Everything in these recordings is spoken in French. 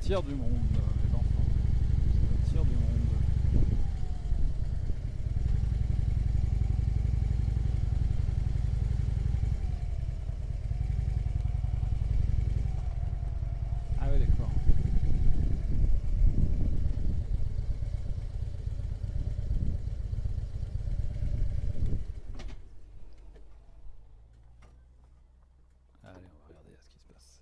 tiers du monde, les enfants. C'est un tiers du monde. Ah ouais, d'accord. Allez, on va regarder ce qui se passe.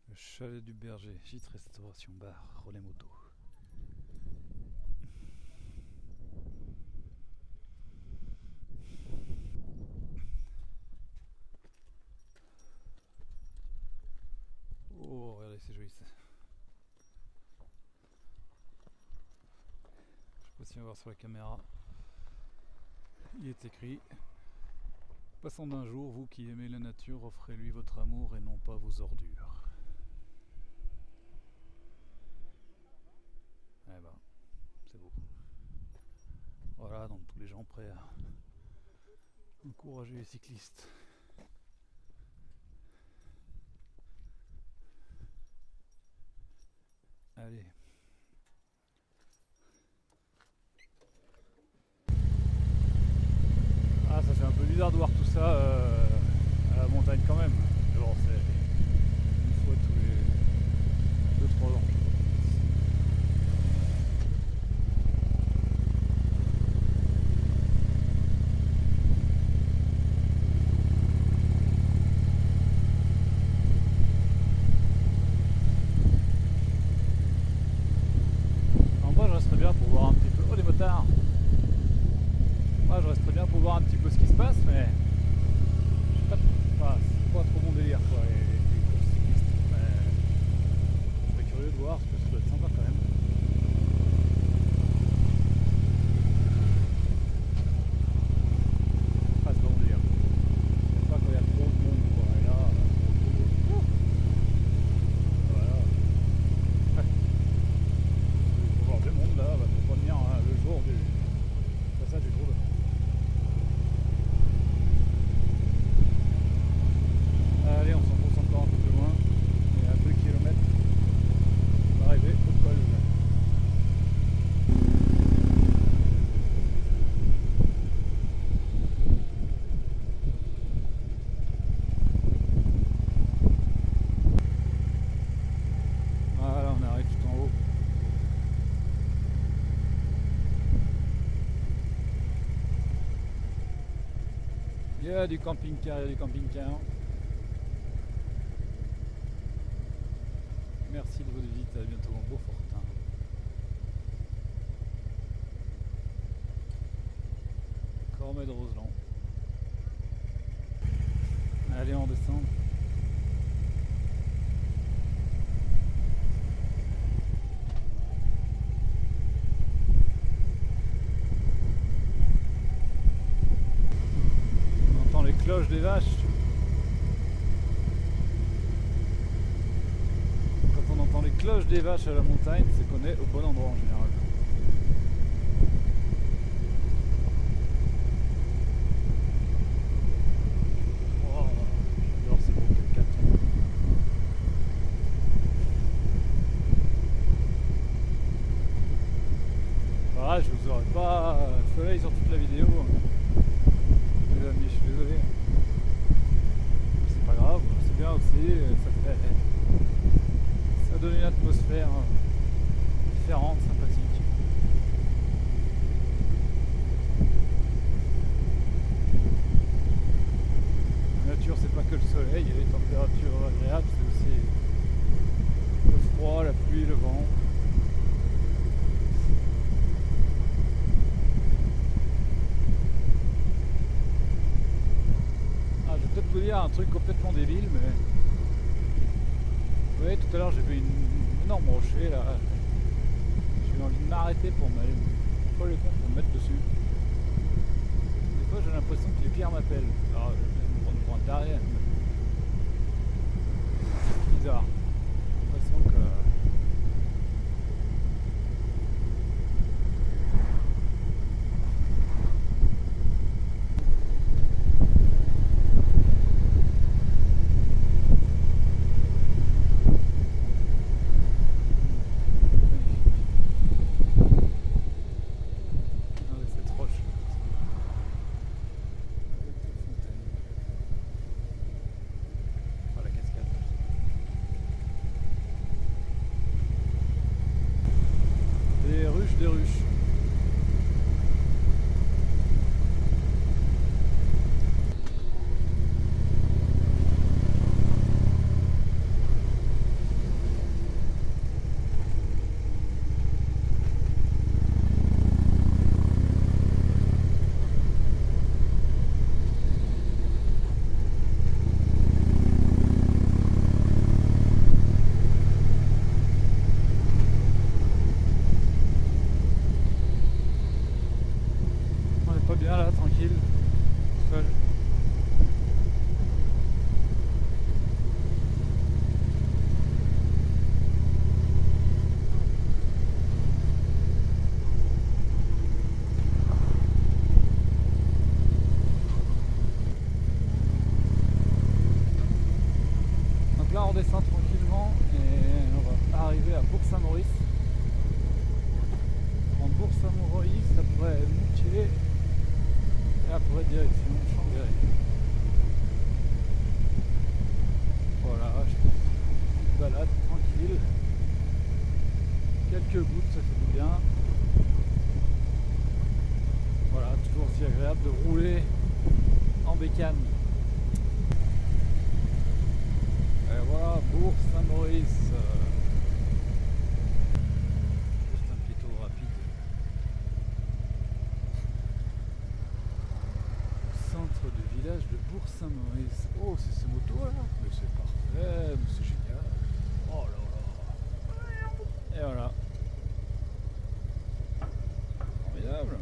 Le chalet du berger, gîte restauration bar, relais moto. Oh, regardez, c'est joli ça. Je sais pas si on va voir sur la caméra. Il est écrit: passant d'un jour, vous qui aimez la nature, offrez-lui votre amour et non pas vos ordures. Eh ben, c'est beau. Voilà, donc tous les gens prêts à encourager les cyclistes. Allez. Ah, ça fait un peu bizarre de voir tout ça à la montagne quand même. Mais bon, c'est une fois tous les 2-3 ans. En bas, je resterais bien pour voir un petit peu. Oh, les motards! Moi, je resterais bien pour voir un petit peu ce qui se passe, mais je sais pas, c'est pas trop mon délire, quoi, les courses cyclistes. Mais je serais curieux de voir, parce que ça doit être sympa quand même. Ah, c'est pas mon délire. J'aime pas quand il y a trop de monde, quoi. Et là, voilà. Ouais. Il faut voir du monde là, bah, faut pas venir hein, le jour du passage du groupe. Allez, on s'enfonce encore un peu plus loin. Il y a 2 km. On va arriver au col. Voilà, on arrive tout en haut. Il y a du camping-car, il y a du camping-car. Merci de votre visite, à bientôt en Beaufortin. Cormet de Roseland. Allez, on descend. On entend les cloches des vaches. Quand on entend les cloches des vaches à la montagne, c'est qu'on est au bon endroit en général. Oh, j'adore ces beaux 4x4. Voilà, je vous aurai pas soleil sur toute la vidéo. Les amis, je suis désolé. C'est pas grave, c'est bien aussi, ça donne une atmosphère différente, sympathique. La nature, c'est pas que le soleil, il y a les températures agréables, c'est aussi le froid, la pluie, le vent. Ah, je vais peut-être vous dire un truc complètement débile, mais vous voyez, tout à l'heure j'ai vu une énorme rocher là. J'ai eu envie de m'arrêter pour pas les cons pour me mettre dessus. Des fois j'ai l'impression que les pierres m'appellent. Alors je vais me prendre pour un taré. C'est bizarre. J'ai l'impression que... des ruches. On est pas bien là, tranquille, seul. Donc là on redescend tranquillement et on va arriver à Bourg-Saint-Maurice. En Bourg-Saint-Maurice, après Moutier et après direction Chambéry. Voilà, je pense une balade tranquille. Quelques gouttes, ça fait du bien. Voilà, toujours aussi agréable de rouler en bécane. Et voilà, Bourg-Saint-Maurice. Juste un petit tour rapide. Centre du village de Bourg-Saint-Maurice. Oh, c'est ce moto là? Mais c'est parfait, mais c'est génial. Oh là là. Et voilà. Formidable.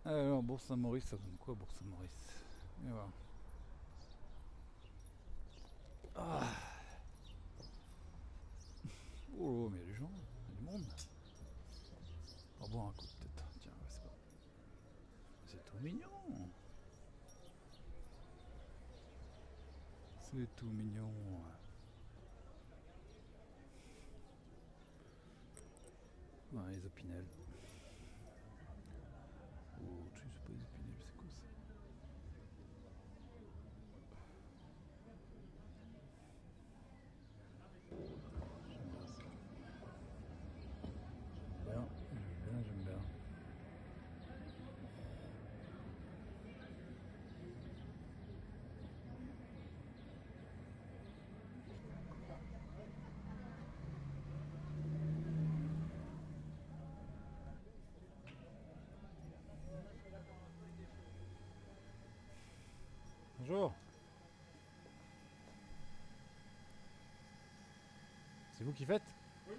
Alors, Bourg-Saint-Maurice, ça donne quoi Bourg-Saint-Maurice? Et voilà. Ah. Oh, mais il y a des gens, il y a du monde. On va boire un coup peut-être. Tiens, c'est pas. C'est tout mignon. C'est tout mignon. Ouais, les opinels. Oh, tu sais, c'est pas les opinels, c'est quoi ça? Bien, j'aime bien. Bonjour. C'est vous qui faites? Oui,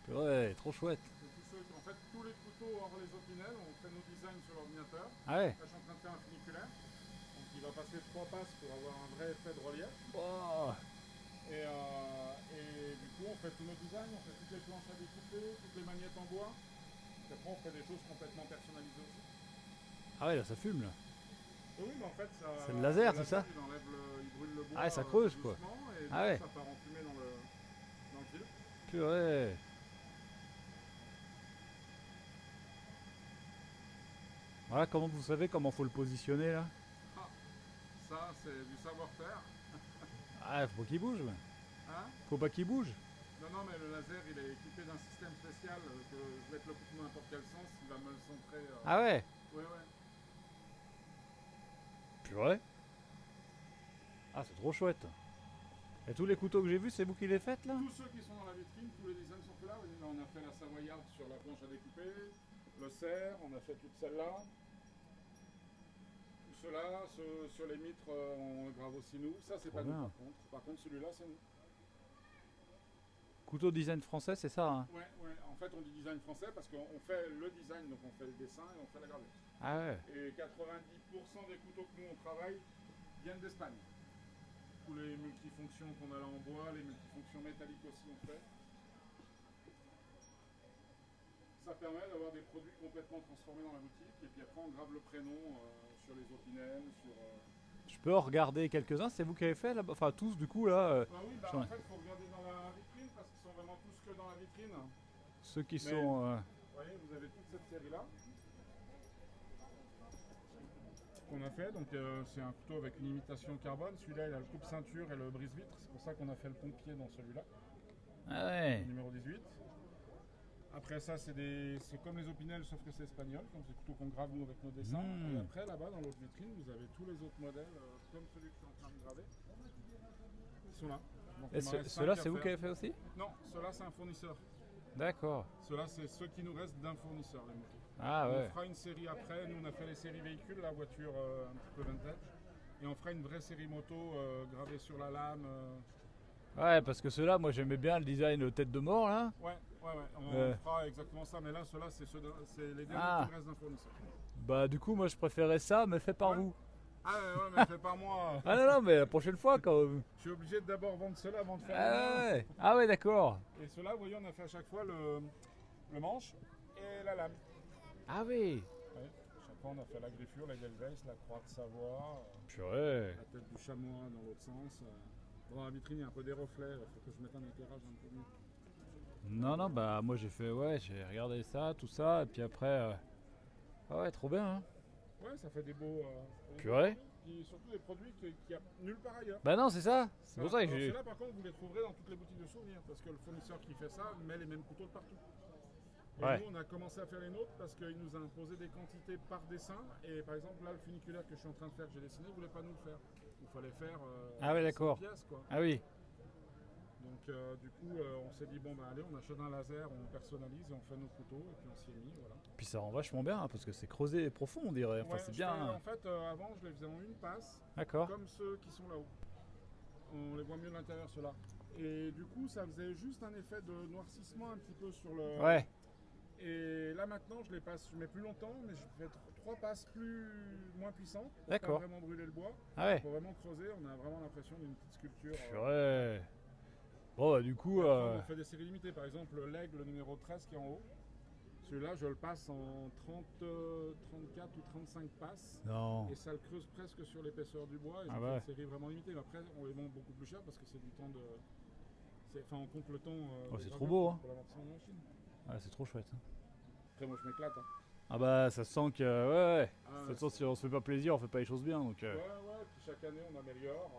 Ouais, trop chouette. c'est tous ceux, en fait, tous les couteaux hors les opinels, on fait nos designs sur l'ordinateur. Ah ouais. Là, je suis en train de faire un funiculaire. Donc, il va passer 3 passes pour avoir un vrai effet de relief. Oh. Et du coup, on fait tous nos designs, on fait toutes les planches à découper, toutes les magnettes en bois. Et après, on fait des choses complètement personnalisées aussi. Ah ouais, là ça fume là. Et oui, mais en fait, ça, C'est le laser, le c'est ça? il brûle le bois Ah ouais, ça creuse quoi. doucement et du Ah coup, ouais. ça part en fumée dans le fil. Purée. Voilà, comment vous savez comment faut le positionner là? Ah, ça, c'est du savoir-faire. Ah, faut pas qu'il bouge là. Hein? Faut pas qu'il bouge. Non, non, mais le laser, il est équipé d'un système spécial que je mette le coup dans n'importe quel sens, il va me le centrer. Ah ouais. Ouais, ouais. Purée. Ah, c'est trop chouette. Et tous les couteaux que j'ai vus, c'est vous qui les faites là? Tous ceux qui sont dans la vitrine, tous les designs sont faits là. Là, on a fait la Savoyarde sur la planche à découper, le cerf, on a fait toute celle-là. Tout ceux-là, sur les mitres, on grave aussi nous. Ça, c'est Trop pas nous bien. par contre. Par contre, celui-là, c'est nous. Couteau design français, c'est ça, hein? Ouais, ouais. En fait, on dit design français parce qu'on fait le design, donc on fait le dessin et on fait la gravure. Ah ouais. Et 90% des couteaux que nous on travaille viennent d'Espagne. Tous les multifonctions qu'on a là en bois, les multifonctions métalliques aussi on fait. Ça permet d'avoir des produits complètement transformés dans la boutique et puis après on grave le prénom sur les opinels, sur... Je peux en regarder quelques-uns, c'est vous qui avez fait là-bas? Enfin tous du coup là. Ah oui, bah j'en ai- en fait il faut regarder dans la vitrine parce qu'ils sont vraiment tous que dans la vitrine. Ceux qui Mais- sont. Vous voyez, vous avez toute cette série là qu'on a fait, donc c'est un couteau avec une imitation carbone. Celui-là il a le coupe-ceinture et le brise-vitre, c'est pour ça qu'on a fait le pompier dans celui-là, Ah ouais. numéro 18. Après ça c'est comme les opinels sauf que c'est espagnol, comme c'est le couteau qu'on grave nous avec nos dessins. Mmh. Et après là-bas dans l'autre vitrine vous avez tous les autres modèles comme celui que je suis en train de graver. Ils sont là. Donc, Et il m'en reste ceux-là, 5 à c'est vous faire. qui avez fait aussi? Non, ceux-là c'est un fournisseur. D'accord. Ceux-là c'est ceux qui nous restent d'un fournisseur les motos. Ah On ouais. fera une série après, nous on a fait les séries véhicules, la voiture un petit peu vintage. Et on fera une vraie série moto gravée sur la lame. Ouais, parce que ceux-là, moi j'aimais bien le design tête de mort là. Ouais, on fera exactement ça, mais là ceux-là c'est les derniers Ah. qui me restent d'un fournisseur. Bah du coup, moi je préférais ça, mais fait par Ouais. vous. Ah ouais, mais fait par moi. Ah non, non, mais la prochaine fois quand. Je suis obligé de d'abord vendre ceux-là avant de faire Ah ouais, ah ouais, d'accord. le mien. Et ceux-là, vous voyez, on a fait à chaque fois le manche et la lame. Ah oui. Ouais. Chaque fois on a fait la griffure, la Edelweiss, la croix de Savoie, Purée. la tête du chamois dans l'autre sens. Dans la vitrine, il y a un peu des reflets, il faut que je mette un éclairage un peu mieux. Non, non, bah moi j'ai fait, ouais, j'ai regardé ça, tout ça, et puis après. Ah ouais, trop bien, hein. Ouais, ça fait des beaux. Purée. Puis surtout des produits qu'il n'y a nulle part ailleurs. Bah non, c'est ça. C'est pour ça que Alors, j'ai. ceux-là, par contre, vous les trouverez dans toutes les boutiques de souvenirs parce que le fournisseur qui fait ça met les mêmes couteaux de partout. Et Ouais. nous, on a commencé à faire les nôtres parce qu'il nous a imposé des quantités par dessin. Et par exemple, là, le funiculaire que je suis en train de faire, que j'ai dessiné, il ne voulait pas nous le faire. Il fallait faire Ah ouais, 100 d'accord. pièces, quoi. Ah oui. Donc, du coup, on s'est dit, bon, bah allez, on achète un laser, on personnalise et on fait nos couteaux. Et puis on s'y est mis, voilà. Puis ça rend vachement bien, hein, parce que c'est creusé profond, on dirait. Enfin, Ouais, c'est je bien. fais- en fait, avant, je les faisais en une passe. D'accord. Comme ceux qui sont là-haut. On les voit mieux de l'intérieur, ceux-là. Et du coup, ça faisait juste un effet de noircissement un petit peu sur le... Ouais. Et là, maintenant, je les passe, je mets plus longtemps, mais je fais 3 passes moins puissantes pour pas D'accord. vraiment brûler le bois. Ah ouais. Pour vraiment creuser, on a vraiment l'impression d'une petite sculpture. Purée. Bon, bah du coup. On fait des séries limitées. Par exemple, l'aigle numéro 13 qui est en haut. Celui-là, je le passe en 30, 34 ou 35 passes. Non. Et ça le creuse presque sur l'épaisseur du bois. Et Ah ça fait ouais. une série vraiment limitée. Mais après, on les vend beaucoup plus cher parce que c'est du temps de. Enfin, on compte le temps. Oh, de c'est gravure trop beau, hein. Pour l'avoir sur la machine. Ah, c'est trop chouette. Hein. Après, moi, je m'éclate. Hein. Ah bah ça se sent que. Ouais, ouais. Ah, De toute façon, si on se fait pas plaisir, on fait pas les choses bien. Donc. Ouais, puis chaque année, on améliore.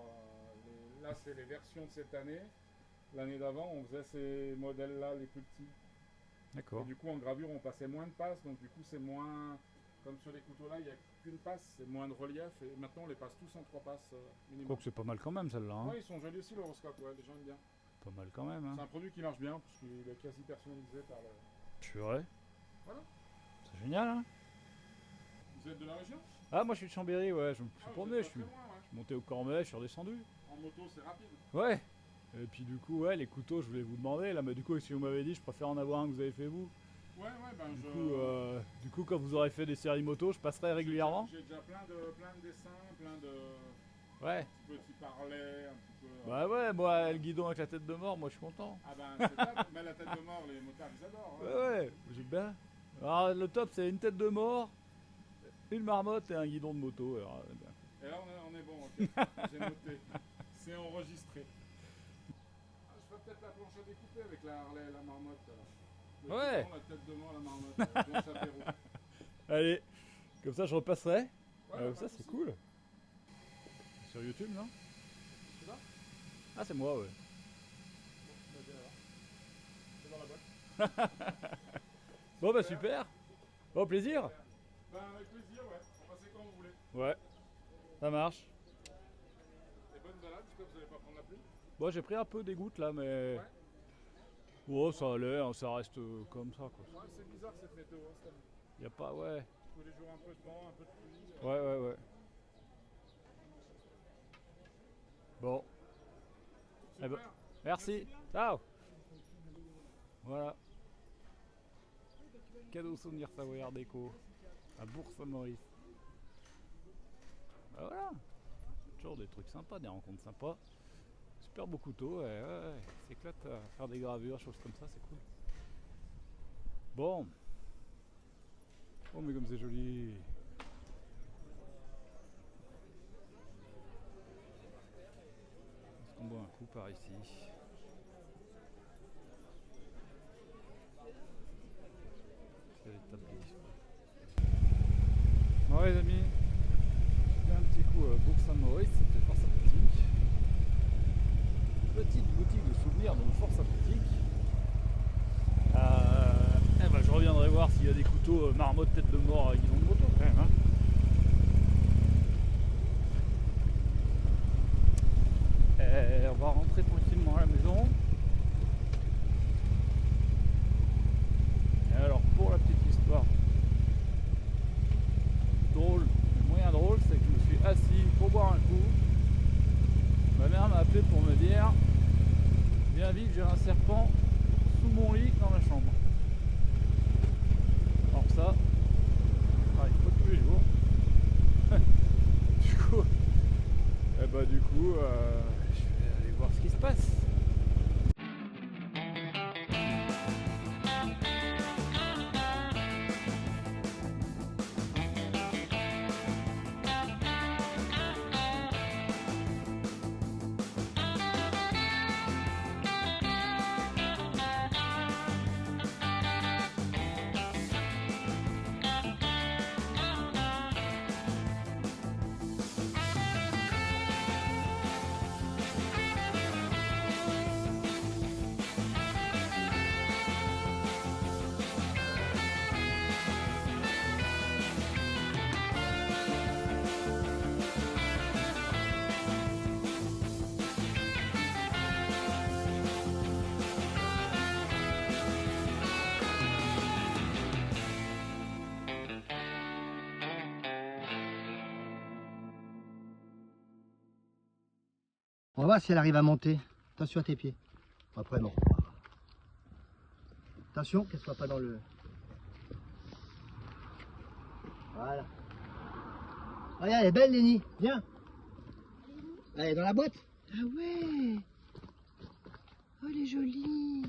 Là, c'est les versions de cette année. L'année d'avant, on faisait ces modèles-là, les plus petits. Et D'accord. du coup, en gravure, on passait moins de passes. Donc, du coup, c'est moins. Comme sur les couteaux là, il n'y a qu'une passe, c'est moins de relief. Et maintenant, on les passe tous en 3 passes minimum. Quoique c'est pas mal quand même celle-là. Hein. Ouais, ils sont jolis aussi, l'horoscope. Ouais, les gens aiment bien. Pas mal quand même. C'est Hein. un produit qui marche bien parce qu'il est quasi personnalisé par le. Purée. Voilà. C'est génial, hein. Vous êtes de la région? Ah, moi je suis de Chambéry, ouais. Je me suis Ah, promené, vous êtes je suis pas très loin, ouais. monté au Cormet, je suis redescendu. En moto, c'est rapide. Ouais. Et puis du coup, ouais, les couteaux, je voulais vous demander là, mais du coup, si vous m'avez dit, je préfère en avoir un que vous avez fait vous. Ouais, ben Du coup, quand vous aurez fait des séries moto, je passerai régulièrement. J'ai déjà plein de dessins, plein de Ouais. petits parlers, un petit peu. Bah ouais, moi, le guidon avec la tête de mort, moi je suis content. Ah ben c'est top, mais la tête de mort, les motards ils adorent. Ouais, ouais, j'aime bien. Alors, le top, c'est une tête de mort, une marmotte et un guidon de moto. Alors, bien. Et là on est bon, ok. J'ai noté. C'est enregistré. Ah, je ferais peut-être la planche à découper avec la Harley et la marmotte. Le Ouais. guidon, la tête de mort, la marmotte. Planche apéro. Allez, comme ça je repasserai. Ouais, Ça pas de c'est souci. cool. Sur YouTube, non? C'est là? Ah, c'est moi, ouais. Bon, vas-y, alors. C'est dans la boîte. Bon, bah super. Au plaisir. Ben avec plaisir, ouais. On passez quand vous voulez. Ouais, ça marche. Et bonne balade, j'espère que vous n'allez pas prendre la pluie. Bon, j'ai pris un peu des gouttes là, mais. Ouais. Oh, ça allait, hein, ça reste comme ça, quoi. Ouais, c'est bizarre cette météo, hein, cette année. Y a pas, ouais. Tous les jours un peu de vent, un peu de pluie. Ouais, ouais, ouais. Bon. Eh ben, merci. Ciao. Voilà. Cadeau souvenir Savoyard Déco à Bourg-Saint-Maurice. Bah voilà. Toujours des trucs sympas, des rencontres sympas. Super beau couteau, ouais, s'éclate à faire des gravures, choses comme ça, c'est cool. Bon. Oh mais comme c'est joli. Est-ce qu'on boit un coup par ici? C'est l'établi. Bon les amis, j'ai fait un petit coup à Bourg-Saint-Maurice, c'était fort sympathique. Petite boutique de souvenirs, donc fort sympathique. Je reviendrai voir s'il y a des couteaux marmotte tête de mort à guidon de moto quand même. Hein. On va rentrer tranquillement à la maison. Et alors pour la petite histoire drôle, le moyen drôle, c'est que je me suis assis pour boire un coup. Ma mère m'a appelé pour me dire viens vite, j'ai un serpent sous mon lit dans la chambre. Alors ça, pareil, pas tous les jours. Du coup, je vais aller voir ce qui se passe. On va voir si elle arrive à monter. Attention à tes pieds. Après, non. Attention qu'elle soit pas dans le... Voilà. Regarde, elle est belle, Lénie. Viens. Elle est dans la boîte. Ah ouais. Oh, elle est jolie.